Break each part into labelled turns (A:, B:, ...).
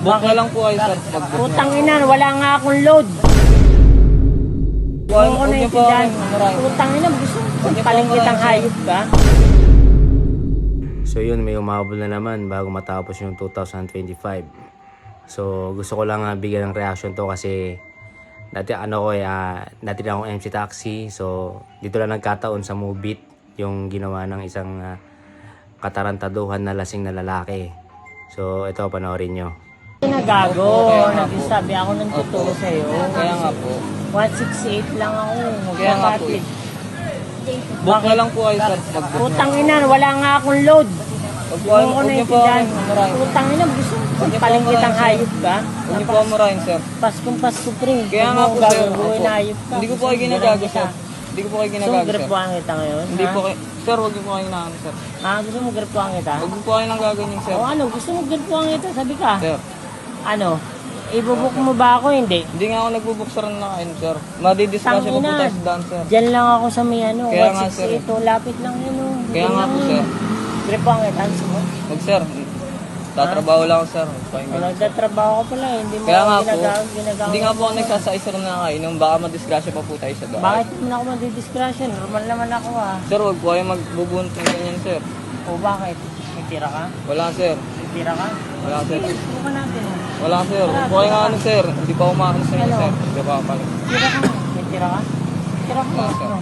A: Book na lang po kayo, sir.
B: Putang ina, wala nga akong load.
A: Huwag
B: Ako na
A: niyo po
B: itindan.
A: maraming.
B: Putang ina, gusto mo
A: niyo po
B: paling kitang
A: maraming,
B: hayop ka?
C: So yun, may umabol na naman bago matapos yung 2025. So gusto ko lang bigyan ng reaction to kasi dati dati na akong MC Taxi. So dito lang nagkataon sa Mubit yung ginawa ng isang katarantaduhan na lasing na lalaki. So ito, panoorin nyo.
B: Nagago, nagsasabi ako ng totoo sa'yo.
A: Kaya nga po.
B: 168 lang ako.
A: Kaya nga po. Book na lang po kayo, sir.
B: Putang ina, wala nga akong load.
A: Huwag niyo po maraming.
B: Putang ina, gusto mo paling kitang hayop ka?
A: Huwag niyo po maraming, sir.
B: Paskong Pasko pre.
A: Kaya nga po, sir.
B: Gagawin na hayop ka.
A: Hindi ko po kayo ginagago, sir. Hindi ko po kayo
B: Gusto mo
A: ginagago, sir.
B: gripuan kita ngayon?
A: Hindi
B: ha?
A: po kayo. Sir, huwag niyo po kayo inaano, sir.
B: Gusto mo gripuan kita?
A: Huwag niyo po kayo nang gaganyan, sir.
B: O ano, gusto mo gripuan kita? Sabi ka.
A: Sir.
B: Ano? Ibubuk mo ba ako? Hindi.
A: Hindi nga ako nagbubuksaran na kayo, sir. Madidiscuss po tayo sa dance, sir.
B: Diyan lang ako sa may ano.
A: Kaya nga, sir.
B: 168. Lapit lang yun. Oh.
A: Kaya nga po, sir.
B: Gripuan kita. Gusto mo?
A: Huwag, sir. Tatrabaho lang ako, sir.
B: Nagtatrabaho ka pala eh. Hindi mo
A: Kaya
B: ako
A: nga po,
B: ginagawa.
A: hindi nga po ako nagsasaisaran na kayo nung baka madisgrasya pa po tayo sa daan.
B: Bakit mo na ako madidiskrasyon? Normal naman ako ah.
A: Sir, huwag po kayo magbubunt ng ganyan, sir.
B: O bakit? May tira ka?
A: Wala, sir.
B: May tira ka?
A: Wala, sir.
B: Subukan natin.
A: Wala, sir. Huwag po kayo nga ano, sir. Hindi pa umakas sa inyo, sir. Hindi pa pala.
B: Tira ka? May tira ka? Tira ka?
A: Wala, sir.
B: Ano?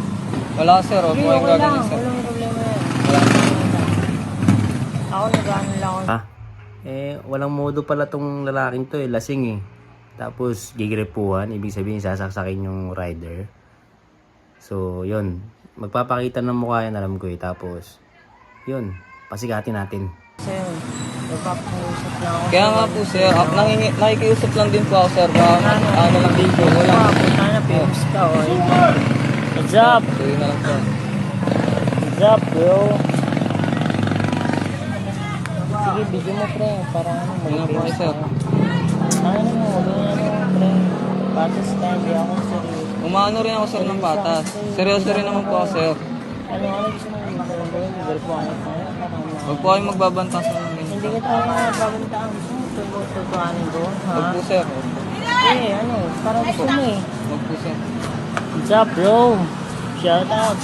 A: Wala, sir. Huwag po kayong
B: Okay lang.
A: gaganyan, sir.
B: Walang problema yan.
A: Wala, sir.
B: Ako nag-ano lang ako.
C: Walang modo pala tong lalaking to lasing eh. Tapos gigrepuhan, ibig sabihin sasaksakin yung rider. So yun, magpapakita ng mukha yan, alam ko eh. Tapos yun, pasigatin natin.
B: Sir, nagpapausap lang ako.
A: Kaya nga po, sir. Nakikiusap lang din po ako, sir. Ano lang dito. Wala.
B: Punta na, famous ka. O. What's up?
A: So, yun na lang, sir.
B: What's up, bro? Sige, video mo, pre. Para ano,
A: Yun lang po kayo, sir.
B: Ano mo, pre. Patas ka, hindi ako seryoso.
A: Umaano rin ako, sir, ng patas. Seryoso rin naman po ako, sir.
B: Ano gusto mo yung gagawin? Gagawin tayo.
A: Huwag po kayong magbabanta sa mga ganyan.
B: Hindi ka tayo babalitaan. Gusto mo tutuanin ko? Ha?
A: Huwag po, sir.
B: Ano? Parang gusto mo eh.
A: Huwag po, sir.
B: What's up, bro? Shout out.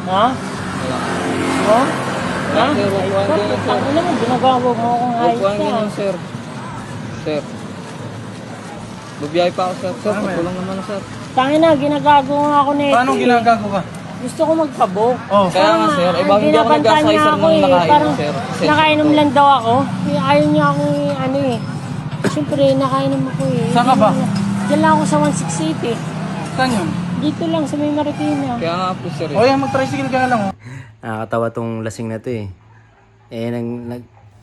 B: Ha?
A: Wala.
B: Mo?
A: Wala, sir. Huwag po kayong ganyan, sir.
B: Ano mo, ginagawa mo akong
A: Huwag
B: hayop
A: po kayong
B: ka.
A: ganyan, sir. Sir. Babiyahe pa ako, sir. Sir, pagkulang naman ako, sir.
B: Tangina, ginagago nga ako nito.
D: Paano ginagago ka?
B: Gusto ko magpabok.
D: Oh.
A: Kaya nga, sir. Eh, bakit hindi ako nagkasakay, sir, nung nakainom,
B: Parang
A: sir?
B: nakainom lang daw ako. Ayaw niya ako ano eh. Siyempre, nakainom ako eh.
D: Saan ka ba?
B: Diyan lang ako sa 168 eh.
D: Saan yun?
B: Dito lang sa may Marikina.
A: Kaya nga po, sir.
D: O yan, mag-tricycle ka na lang. Oh.
C: Nakakatawa tong lasing na to eh.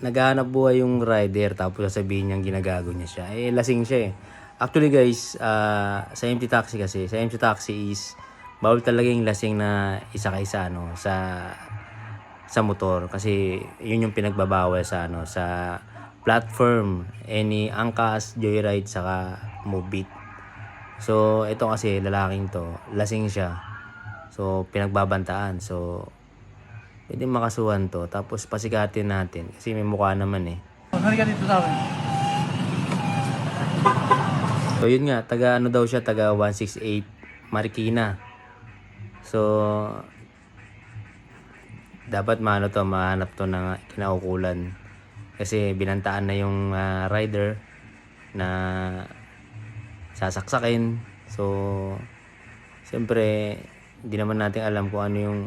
C: Naghahanap buhay yung rider tapos sasabihin niyang ginagago niya siya. Lasing siya eh. Actually guys, sa empty taxi kasi, sa empty taxi is bawal talaga yung lasing na isa kaysa sa motor kasi yun yung pinagbabawal sa sa platform, any Angkas, Joyride saka Mobit. So ito kasi lalaking to, lasing siya. So pinagbabantaan. So pwede makasuhan to tapos pasigatin natin kasi may mukha naman eh.
D: Halika dito sa akin.
C: So yun nga, taga daw siya, taga 168 Marikina. So dapat mahanap to ng kinaukulan kasi binantaan na yung rider na sasaksakin. So siyempre hindi naman natin alam kung ano yung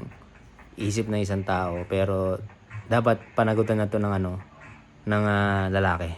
C: isip ng isang tao, pero dapat panagutan na to ng ng lalaki.